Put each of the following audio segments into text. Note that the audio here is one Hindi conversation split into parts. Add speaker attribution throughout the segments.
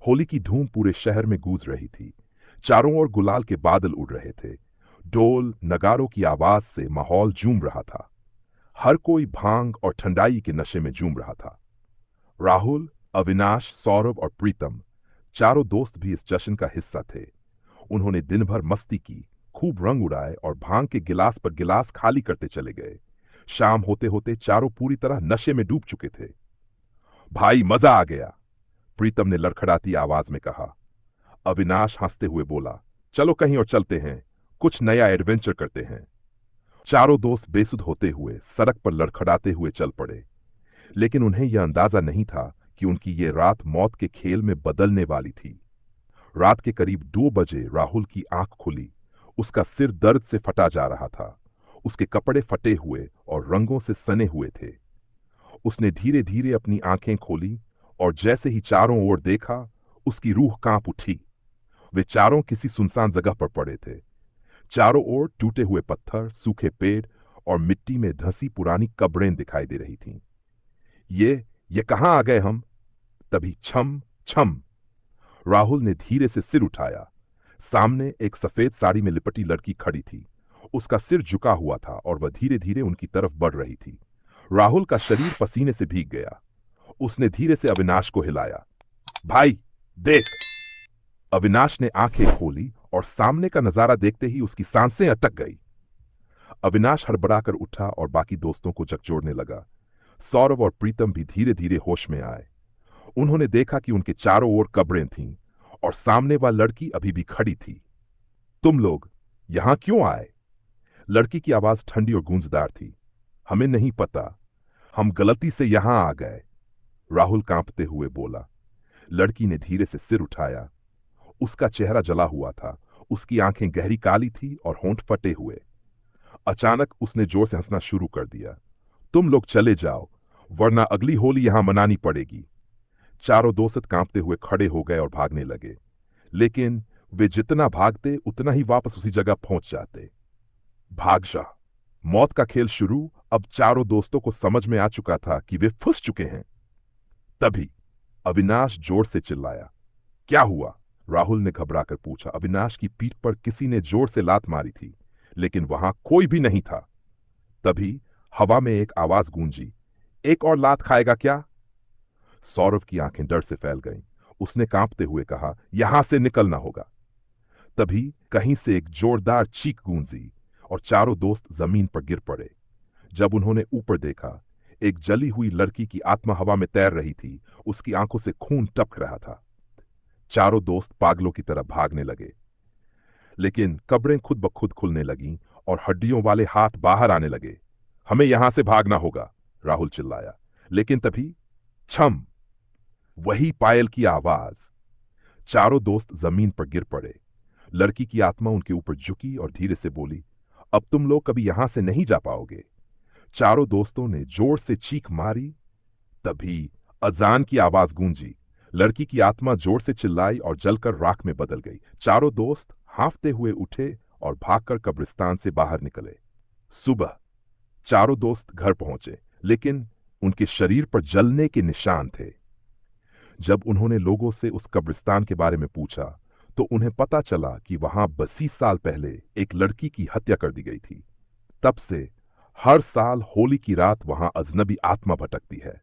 Speaker 1: होली की धूम पूरे शहर में गूंज रही थी। चारों ओर गुलाल के बादल उड़ रहे थे। ढोल नगारों की आवाज से माहौल झूम रहा था। हर कोई भांग और ठंडाई के नशे में झूम रहा था। राहुल, अविनाश, सौरभ और प्रीतम, चारों दोस्त भी इस जश्न का हिस्सा थे। उन्होंने दिन भर मस्ती की, खूब रंग उड़ाए और भांग के गिलास पर गिलास खाली करते चले गए। शाम होते होते चारों पूरी तरह नशे में डूब चुके थे। भाई मजा आ गया, प्रीतम ने लड़खड़ाती आवाज में कहा। अविनाश हंसते हुए बोला, चलो कहीं और चलते हैं, कुछ नया एडवेंचर करते हैं। चारों दोस्त बेसुध होते हुए सड़क पर लड़खड़ाते हुए चल पड़े। लेकिन उन्हें यह अंदाजा नहीं था कि उनकी ये रात मौत के खेल में बदलने वाली थी। रात के करीब 2 बजे राहुल की आंख खुली। उसका सिर दर्द से फटा जा रहा था। उसके कपड़े फटे हुए और रंगों से सने हुए थे। उसने धीरे धीरे अपनी आंखें खोली और जैसे ही चारों ओर देखा, उसकी रूह कांप उठी। वे चारों किसी सुनसान जगह पर पड़े थे। चारों ओर टूटे हुए पत्थर, सूखे पेड़ और मिट्टी में धंसी पुरानी कब्रें दिखाई दे रही थीं। ये कहां आ गए हम? तभी छम छम, राहुल ने धीरे से सिर उठाया। सामने एक सफेद साड़ी में लिपटी लड़की खड़ी थी। उसका सिर झुका हुआ था और वह धीरे धीरे उनकी तरफ बढ़ रही थी। राहुल का शरीर पसीने से भीग गया। उसने धीरे से अविनाश को हिलाया। भाई, देख! अविनाश ने आंखें खोली और सामने का नजारा देखते ही उसकी सांसें अटक गई। अविनाश हड़बड़ाकर उठा और बाकी दोस्तों को झकझोरने लगा। सौरभ और प्रीतम भी धीरे धीरे होश में आए। उन्होंने देखा कि उनके चारों ओर कब्रें थीं और सामने वह लड़की अभी भी खड़ी थी। तुम लोग यहां क्यों आए? लड़की की आवाज ठंडी और गूंजदार थी। हमें नहीं पता, हम गलती से यहां आ गए, राहुल कांपते हुए बोला। लड़की ने धीरे से सिर उठाया। उसका चेहरा जला हुआ था। उसकी आंखें गहरी काली थी और होंठ फटे हुए। अचानक उसने जोर से हंसना शुरू कर दिया। तुम लोग चले जाओ, वरना अगली होली यहां मनानी पड़ेगी। चारों दोस्त कांपते हुए खड़े हो गए और भागने लगे। लेकिन वे जितना भागते उतना ही वापस उसी जगह पहुंच जाते। भागशा, मौत का खेल शुरू। अब चारों दोस्तों को समझ में आ चुका था कि वे फंस चुके हैं। तभी अविनाश जोर से चिल्लाया। क्या हुआ? राहुल ने घबराकर पूछा। अविनाश की पीठ पर किसी ने जोर से लात मारी थी, लेकिन वहां कोई भी नहीं था। तभी हवा में एक आवाज गूंजी। एक और लात खाएगा क्या? सौरभ की आंखें डर से फैल गईं। उसने कांपते हुए कहा, यहां से निकलना होगा। तभी कहीं से एक जोरदार चीख गूंजी और चारों दोस्त जमीन पर गिर पड़े। जब उन्होंने ऊपर देखा, एक जली हुई लड़की की आत्मा हवा में तैर रही थी। उसकी आंखों से खून टपक रहा था। चारों दोस्त पागलों की तरह भागने लगे, लेकिन कब्रें खुद ब खुद खुलने लगीं और हड्डियों वाले हाथ बाहर आने लगे। हमें यहां से भागना होगा, राहुल चिल्लाया। लेकिन तभी छम, वही पायल की आवाज। चारों दोस्त जमीन पर गिर पड़े। लड़की की आत्मा उनके ऊपर झुकी और धीरे से बोली, अब तुम लोग कभी यहां से नहीं जा पाओगे। चारों दोस्तों ने जोर से चीख मारी। तभी अजान की आवाज गूंजी। लड़की की आत्मा जोर से चिल्लाई और जलकर राख में बदल गई। चारों दोस्त हांफते हुए उठे और भागकर कब्रिस्तान से बाहर निकले। सुबह चारों दोस्त घर पहुंचे, लेकिन उनके शरीर पर जलने के निशान थे। जब उन्होंने लोगों से उस कब्रिस्तान के बारे में पूछा, तो उन्हें पता चला कि वहां 32 साल पहले एक लड़की की हत्या कर दी गई थी। तब से हर साल होली की रात वहां अजनबी आत्मा भटकती है।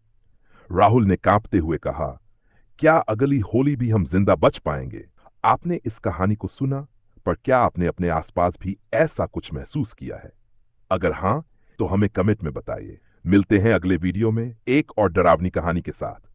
Speaker 1: राहुल ने कांपते हुए कहा, क्या अगली होली भी हम जिंदा बच पाएंगे? आपने इस कहानी को सुना, पर क्या आपने अपने आसपास भी ऐसा कुछ महसूस किया है? अगर हां, तो हमें कमेंट में बताइए। मिलते हैं अगले वीडियो में एक और डरावनी कहानी के साथ।